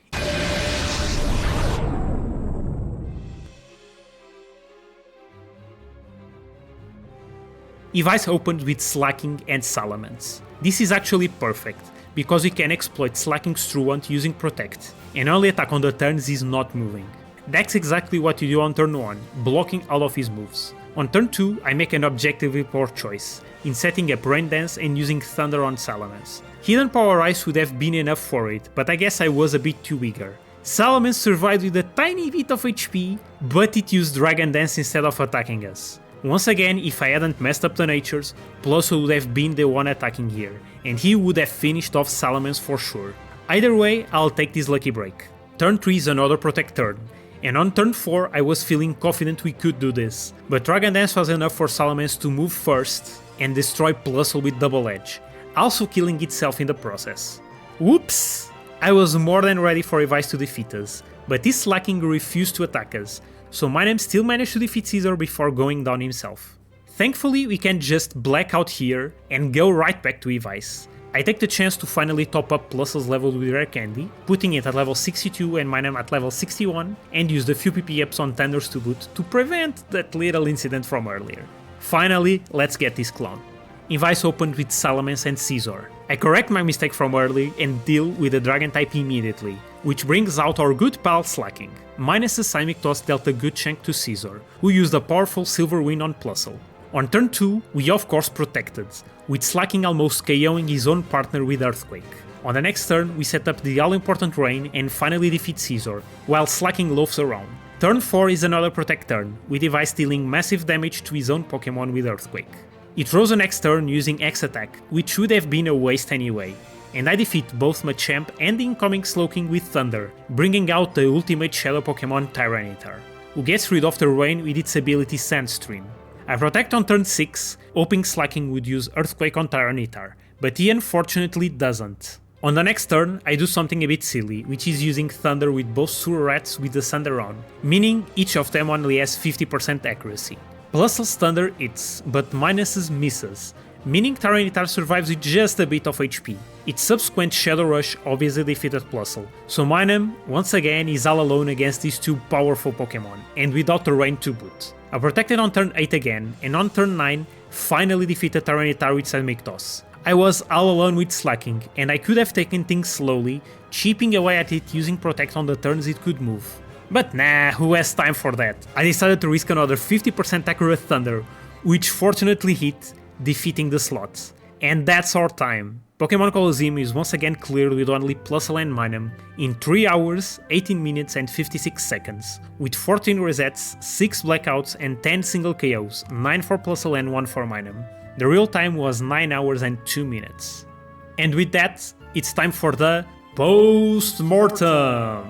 𝗟𝗏𝗃𝗀 opened with Slacking and Salamence. This is actually perfect, because we can exploit Slacking's Truant using Protect, and only attack on the turns he's not moving. That's exactly what you do on turn 1, blocking all of his moves. On turn 2, I make an objectively poor choice, in setting up Rain Dance and using Thunder on Salamence. Hidden Power Ice would have been enough for it, but I guess I was a bit too eager. Salamence survived with a tiny bit of HP, but it used Dragon Dance instead of attacking us. Once again, if I hadn't messed up the natures, Plusle would have been the one attacking here, and he would have finished off Salamence for sure. Either way, I'll take this lucky break. Turn 3 is another protect turn, and on turn 4 I was feeling confident we could do this, but Dragon Dance was enough for Salamence to move first and destroy Plusle with Double Edge, also killing itself in the process. Whoops! I was more than ready for 𝗟𝗲𝗀𝗀 to defeat us, but this Slaking refused to attack us, so Minun still managed to defeat 𝗟𝗔𝗲𝗄 before going down himself. Thankfully we can just black out here and go right back to 𝗟𝗏𝗀𝗀. I take the chance to finally top up Plusle's level with Rare Candy, putting it at level 62 and Minun at level 61, and use the few PP ups on Thunders to boot to prevent that little incident from earlier. Finally, let's get this clone. 𝗟𝗏𝗀𝗀 opened with Salamence and 𝗟𝗔𝗲. I correct my mistake from early and deal with the Dragon type immediately, which brings out our good pal Slaking. Minus the 𝗟𝗏𝗄𝗧 dealt a good chunk to 𝗟𝗔𝗲, who used a powerful Silver Wind on Plusle. On turn 2, we of course protected, with Slaking almost KOing his own partner with Earthquake. On the next turn, we set up the all-important Rain and finally defeat 𝗟𝗟𝗲, while Slaking loafs around. Turn 4 is another protect turn, with 𝗟𝗏𝗀𝗀𝗃 dealing massive damage to his own Pokémon with Earthquake. It rose the next turn using X attack, which should have been a waste anyway, and I defeat both Machamp and the incoming Slowking with Thunder, bringing out the ultimate Shadow Pokémon Tyranitar, who gets rid of the Rain with its ability Sandstream. I protect on turn 6, hoping Slaking would use Earthquake on Tyranitar, but he unfortunately doesn't. On the next turn, I do something a bit silly, which is using Thunder with both Sewer Rats with the Thunder on, meaning each of them only has 50% accuracy. Plusle's Thunder hits, but Minus's misses, meaning Tyranitar survives with just a bit of HP. Its subsequent Shadow Rush obviously defeated Plusle, so Minun, once again, is all alone against these two powerful Pokémon, and without the Rain to boot. I protected on turn 8 again, and on turn 9, finally defeated Tyranitar with 𝗟𝗏𝗄𝗧. I was all alone with Slaking, and I could have taken things slowly, chipping away at it using Protect on the turns it could move. But nah, who has time for that? I decided to risk another 50% accurate Thunder, which fortunately hit, defeating the slots. And that's our time. Pokémon Colosseum is once again cleared with only Plusle and Minun in 3 hours, 18 minutes and 56 seconds, with 14 resets, 6 blackouts and 10 single KOs, 9 for Plusle and 1 for Minun. The real time was 9 hours and 2 minutes. And with that, it's time for the post-mortem!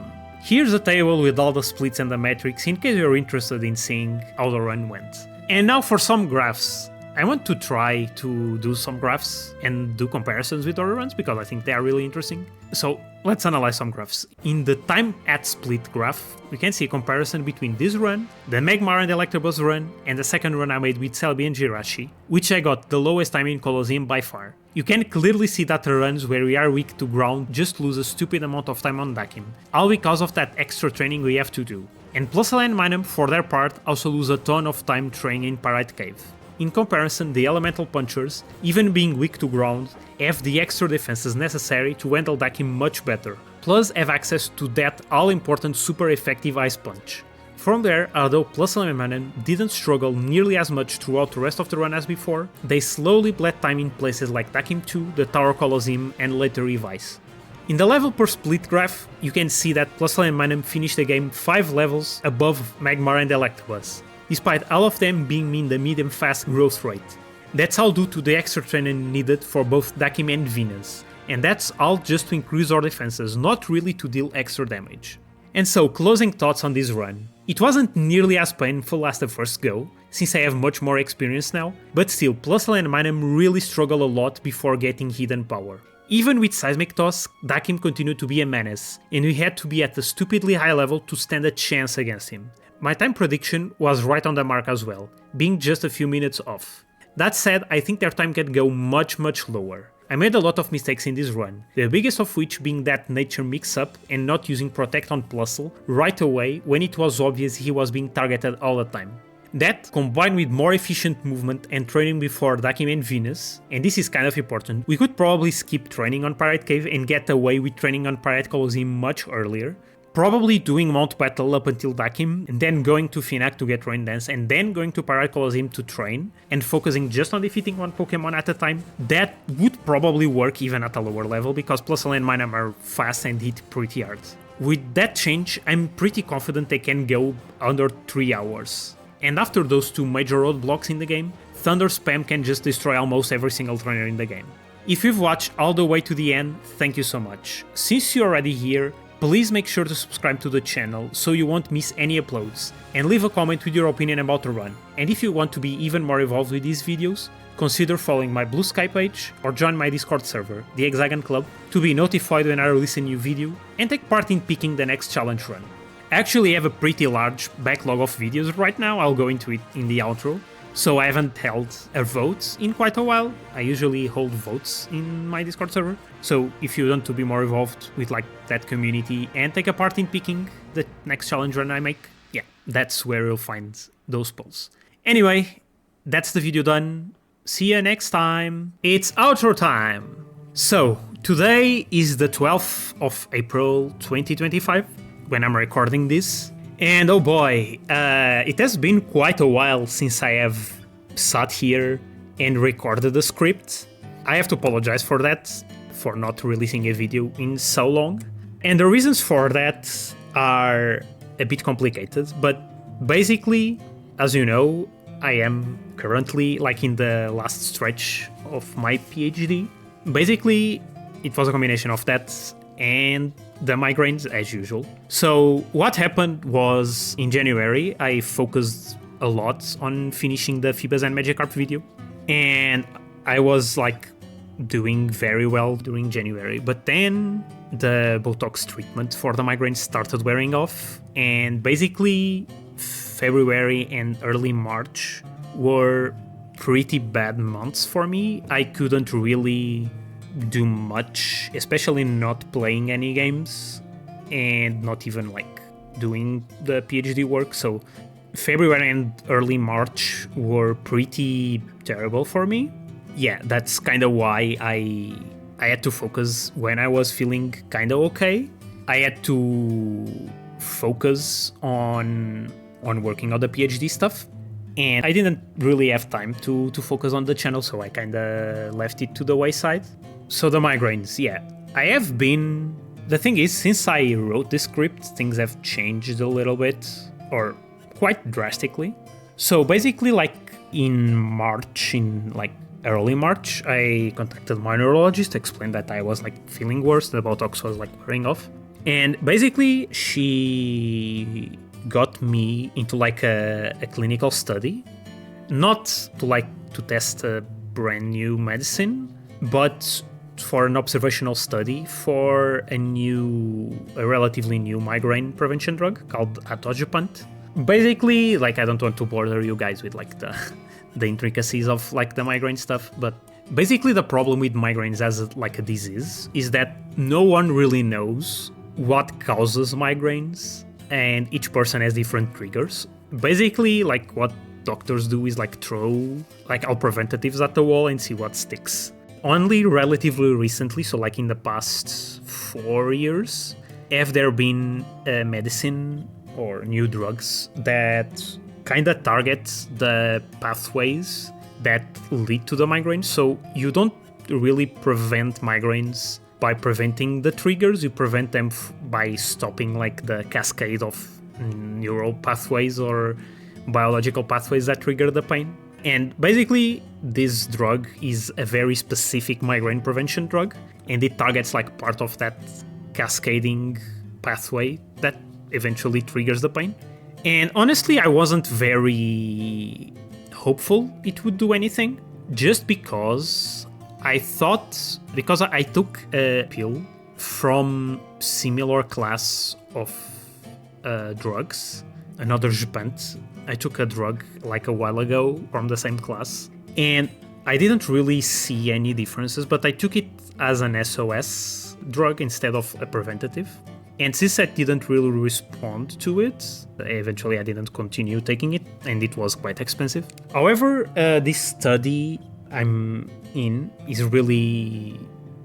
Here's a table with all the splits and the metrics in case you're interested in seeing how the run went. And now for some graphs. I want to try to do some graphs and do comparisons with other runs because I think they are really interesting. So let's analyze some graphs. In the time at split graph, we can see a comparison between this run, the Magmar and 𝗟𝗏𝗄𝗧 run, and the second run I made with 𝗟𝗏𝗲𝗀𝗃 and 𝗔𝗏𝗀𝗃, which I got the lowest time in Colosseum by far. You can clearly see that the runs where we are weak to ground just lose a stupid amount of time on Dakim, all because of that extra training we have to do. And Plusle and Minun, for their part, also lose a ton of time training in Pyrite Cave. In comparison, the Elemental Punchers, even being weak to ground, have the extra defenses necessary to handle Dakim much better, plus have access to that all-important super effective Ice Punch. From there, although Plusle and Minun didn't struggle nearly as much throughout the rest of the run as before, they slowly bled time in places like Dakim 2, the Tower Colosseum and later IVs. In the level per split graph, you can see that Plusle and Minun finished the game 5 levels above Magmar and 𝗟𝗏𝗄𝗧, despite all of them being in the medium-fast growth rate. That's all due to the extra training needed for both Dakim and Venus, and that's all just to increase our defenses, not really to deal extra damage. And so, closing thoughts on this run. It wasn't nearly as painful as the first go, since I have much more experience now, but still Plusle and Minun really struggle a lot before getting hidden power. Even with 𝗟𝗏𝗄𝗧, Dakim continued to be a menace, and we had to be at a stupidly high level to stand a chance against him. My time prediction was right on the mark as well, being just a few minutes off. That said, I think their time can go much lower. I made a lot of mistakes in this run, the biggest of which being that nature mix-up and not using Protect on Plusle right away when it was obvious he was being targeted all the time. That, combined with more efficient movement and training before Dakim and Venus, and this is kind of important, we could probably skip training on Pyrite Cave and get away with training on Pyrite Colosseum much earlier, probably doing Mount Battle up until Dakim, and then going to Finac to get Rain Dance, and then going to Pyrite Colosseum to train, and focusing just on defeating one Pokemon at a time. That would probably work even at a lower level, because Plusle and Minun are fast and hit pretty hard. With that change, I'm pretty confident they can go under 3 hours. And after those two major roadblocks in the game, Thunder Spam can just destroy almost every single trainer in the game. If you've watched all the way to the end, thank you so much. Since you're already here, please make sure to subscribe to the channel so you won't miss any uploads, and leave a comment with your opinion about the run. And if you want to be even more involved with these videos, consider following my Blue Sky page or join my Discord server, the 𝗥𝘂𝗃𝗀 Club, to be notified when I release a new video and take part in picking the next challenge run. I actually have a pretty large backlog of videos right now, I'll go into it in the outro. So I haven't held a vote in quite a while. I usually hold votes in my Discord server. So if you want to be more involved with like that community and take a part in picking the next challenge run I make, yeah, that's where you'll find those polls. Anyway, that's the video done. See you next time. It's outro time. So today is the 12th of April 2025 when I'm recording this. And oh boy, it has been quite a while since I have sat here and recorded the script. I have to apologize for that, for not releasing a video in so long. And the reasons for that are a bit complicated, but basically, as you know, I am currently like in the last stretch of my PhD. Basically, it was a combination of that and the migraines as usual. So what happened was in January, I focused a lot on finishing the 𝗵𝗂𝗲𝗀𝗀𝗀𝗀 and Magikarp video. And I was like doing very well during January, but then the Botox treatment for the migraines started wearing off. And basically February and early March were pretty bad months for me. I couldn't really do much, especially not playing any games and not even like doing the PhD work. So February and early March were pretty terrible for me. Yeah, that's kind of why I had to focus when I was feeling kind of okay. I had to focus on working on the PhD stuff, and I didn't really have time to focus on the channel, so I kind of left it to the wayside. So the migraines, yeah. I have been... The thing is, since I wrote this script, things have changed a little bit, or quite drastically. So basically, like in March, in like early March, I contacted my neurologist to explain that I was like feeling worse, the Botox was like wearing off. And basically, she got me into like a clinical study, not to test a brand new medicine, but for an observational study for a relatively new migraine prevention drug called 𝗥𝘂𝗹𝗀𝗀𝗀𝗀. Basically, like, I don't want to bother you guys with like the intricacies of like the migraine stuff, but basically the problem with migraines as like a disease is that no one really knows what causes migraines, and each person has different triggers. Basically, like what doctors do is like throw like all preventatives at the wall and see what sticks. Only relatively recently, so like in the past 4 years, have there been a medicine or new drugs that kind of target the pathways that lead to the migraines. So you don't really prevent migraines by preventing the triggers, you prevent them by stopping like the cascade of neural pathways or biological pathways that trigger the pain. And basically, this drug is a very specific migraine prevention drug, and it targets like part of that cascading pathway that eventually triggers the pain. And honestly, I wasn't very hopeful it would do anything, just because I took a pill from similar class of drugs, another 𝗔𝗿𝗀𝗀𝗀𝗀. I took a drug like a while ago from the same class, and I didn't really see any differences, but I took it as an SOS drug instead of a preventative. And since I didn't really respond to it, eventually I didn't continue taking it, and it was quite expensive. However, this study I'm in is really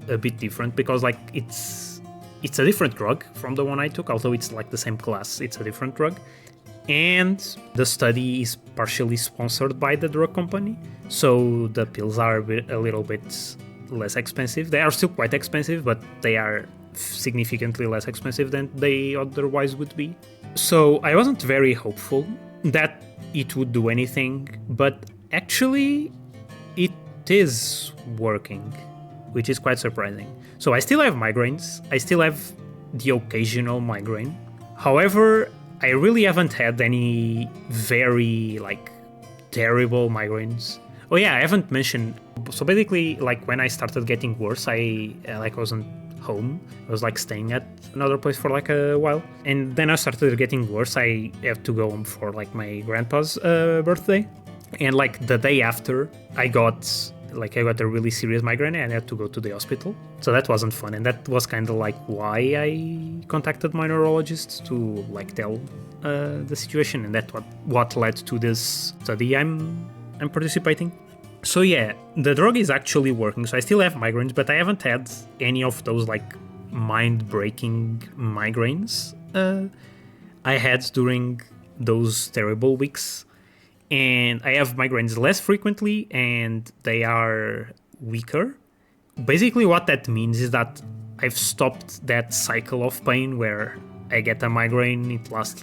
a bit different because like it's a different drug from the one I took, although it's like the same class, it's a different drug. And the study is partially sponsored by the drug company, so the pills are a little bit less expensive. They are still quite expensive, but they are significantly less expensive than they otherwise would be. So I wasn't very hopeful that it would do anything, but actually it is working, which is quite surprising. So I still have migraines, I still have the occasional migraine. However, I really haven't had any very terrible migraines. Oh yeah, I haven't mentioned. So basically, when I started getting worse, I wasn't home. I was staying at another place for a while, and then I started getting worse. I have to go home for my grandpa's birthday, and the day after, I got a really serious migraine and I had to go to the hospital. So that wasn't fun, and that was kind of why I contacted my neurologist to tell the situation, and that's what led to this study I'm participating. So yeah, the drug is actually working. So I still have migraines, but I haven't had any of those mind-breaking migraines I had during those terrible weeks. And I have migraines less frequently and they are weaker. Basically what that means is that I've stopped that cycle of pain where I get a migraine, it lasts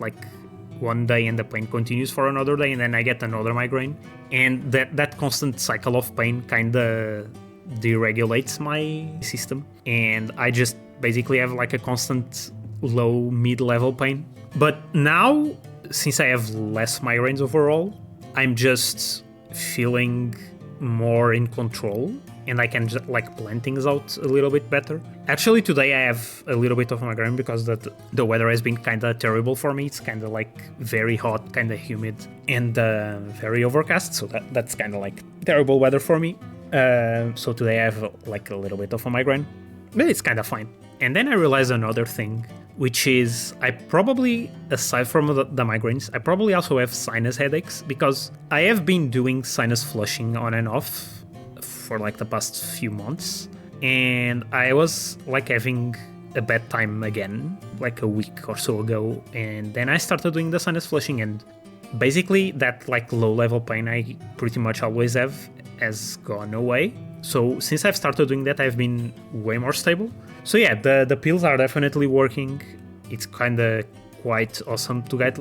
one day and the pain continues for another day, and then I get another migraine. And that constant cycle of pain kind of deregulates my system. And I just basically have a constant low mid-level pain. But now, since I have less migraines overall, I'm just feeling more in control and I can just plan things out a little bit better. Actually, today I have a little bit of migraine because the weather has been kind of terrible for me. It's kind of very hot, kind of humid, and very overcast. So that's kind of terrible weather for me. So today I have a little bit of a migraine, but it's kind of fine. And then I realized another thing, which is I probably, aside from the migraines, I probably also have sinus headaches because I have been doing sinus flushing on and off for the past few months, and I was having a bad time again a week or so ago, and then I started doing the sinus flushing, and basically that low level pain I pretty much always have has gone away. So since I've started doing that, I've been way more stable. So yeah, the pills are definitely working. It's kind of quite awesome to get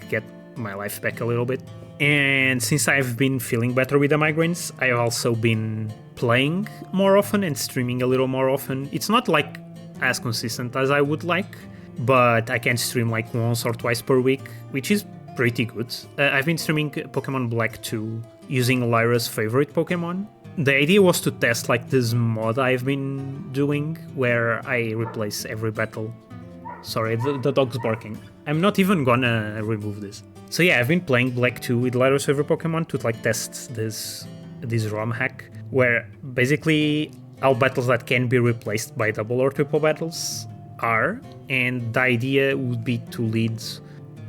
get my life back a little bit. And since I've been feeling better with the migraines, I've also been playing more often and streaming a little more often. It's not as consistent as I would like, but I can stream once or twice per week, which is pretty good. I've been streaming Pokemon Black 2 using Lyra's favorite Pokemon. The idea was to test this mod I've been doing where I replace every battle. Sorry, the dog's barking. I'm not even gonna remove this. So yeah, I've been playing Black 2 with Lyra's favorite Pokemon to test this ROM hack, where basically all battles that can be replaced by double or triple battles are, and the idea would be to lead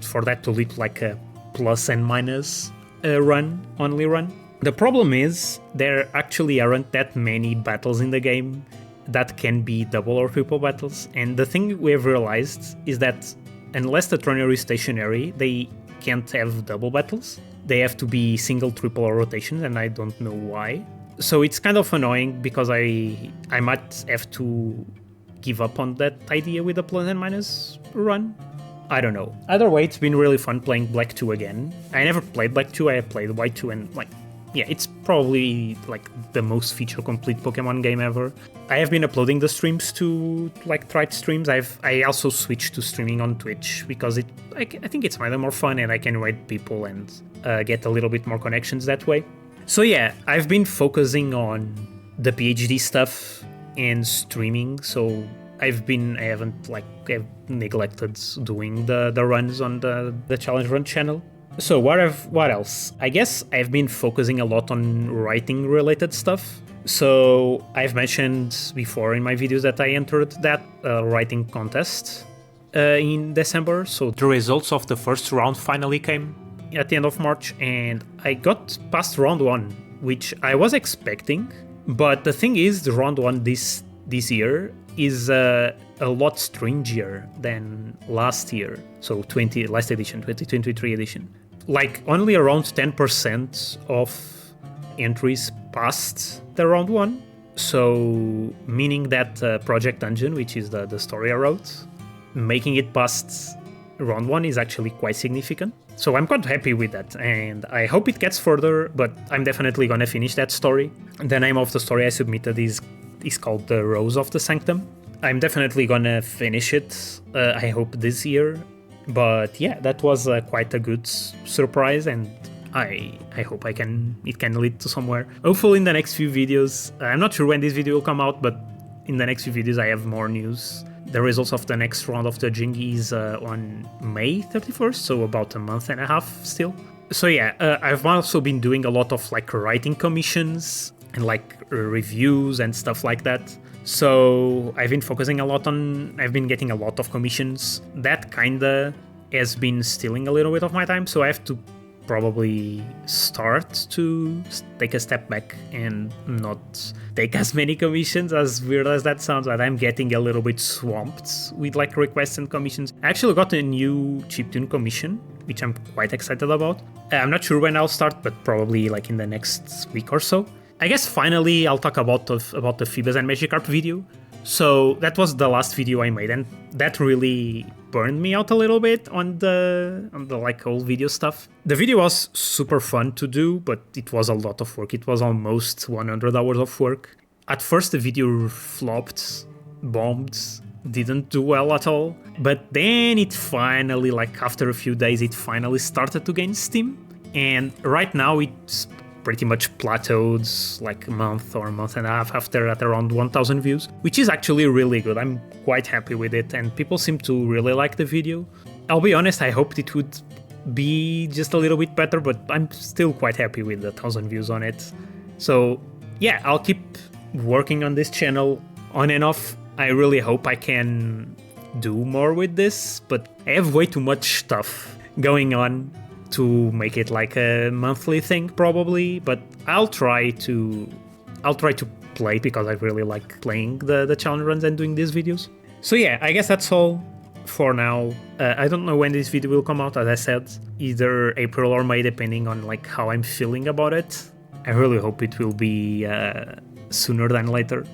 to a plus and minus only run. The problem is there actually aren't that many battles in the game that can be double or triple battles, and the thing we have realized is that unless the trainer is stationary, they can't have double battles. They have to be single, triple, or rotations, and I don't know why. So it's kind of annoying because I might have to give up on that idea with the plus and minus run. I don't know. Either way, it's been really fun playing Black 2 again. I never played Black 2, I played White 2, and yeah, it's probably the most feature complete Pokemon game ever. I have been uploading the streams to tried streams. I also switched to streaming on Twitch because I think it's either more fun and I can raid people and get a little bit more connections that way. So yeah, I've been focusing on the PhD stuff and streaming. So I've neglected doing the runs on the Challenge Run channel. So what else? I guess I've been focusing a lot on writing related stuff. So I've mentioned before in my videos that I entered that writing contest in December. So the results of the first round finally came at the end of March, and I got past round 1, which I was expecting. But the thing is, the round 1 this year is a lot stringier than last year. So last edition, 2023 edition. Only around 10% of entries passed the round 1, So, meaning that Project Dungeon, which is the story I wrote, making it past round 1 is actually quite significant. So I'm quite happy with that, and I hope it gets further, but I'm definitely gonna finish that story. The name of the story I submitted is called The Rose of the Sanctum. I'm definitely gonna finish it, I hope this year. But yeah, that was quite a good surprise, and I hope it can lead to somewhere. Hopefully in the next few videos, I'm not sure when this video will come out, but in the next few videos I have more news. The results of the next round of the Jingy is on May 31st, so about a month and a half still. So yeah, I've also been doing a lot of like writing commissions and like reviews and stuff like that. So I've been focusing a lot on, I've been getting a lot of commissions. That kinda has been stealing a little bit of my time, so I have to probably start to take a step back and not take as many commissions, as weird as that sounds, but I'm getting a little bit swamped with like requests and commissions. I actually got a new chiptune commission, which I'm quite excited about. I'm not sure when I'll start, but probably like in the next week or so. I guess finally I'll talk about the 𝗍𝗶𝗱𝗀𝗀𝗀𝗀 and 𝗏𝗍𝗫𝗏𝗀𝗀 video. So that was the last video I made, and that really burned me out a little bit on the like whole video stuff. The video was super fun to do, but it was a lot of work. It was almost 100 hours of work. At first the video flopped, bombed, didn't do well at all, but then it finally, like after a few days, it finally started to gain steam, and right now it's pretty much plateaued like a month or a month and a half after at around 1,000 views, which is actually really good. I'm quite happy with it, and people seem to really like the video. I'll be honest, I hoped it would be just a little bit better, but I'm still quite happy with the 1,000 views on it. So yeah, I'll keep working on this channel on and off. I really hope I can do more with this, but I have way too much stuff going on to make it like a monthly thing probably, but I'll try to play, because I really like playing the challenge runs and doing these videos. So yeah, I guess that's all for now. I don't know when this video will come out, as I said, either April or May, depending on like how I'm feeling about it. I really hope it will be sooner than later,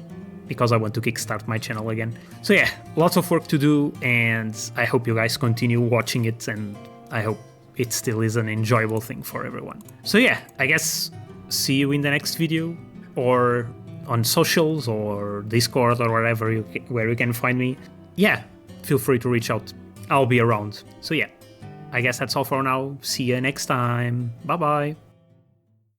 because I want to kickstart my channel again. So yeah, lots of work to do, and I hope you guys continue watching it, and I hope it still is an enjoyable thing for everyone. So yeah, I guess see you in the next video, or on socials or Discord or wherever where you can find me. Yeah, feel free to reach out. I'll be around. So yeah, I guess that's all for now. See you next time. Bye bye.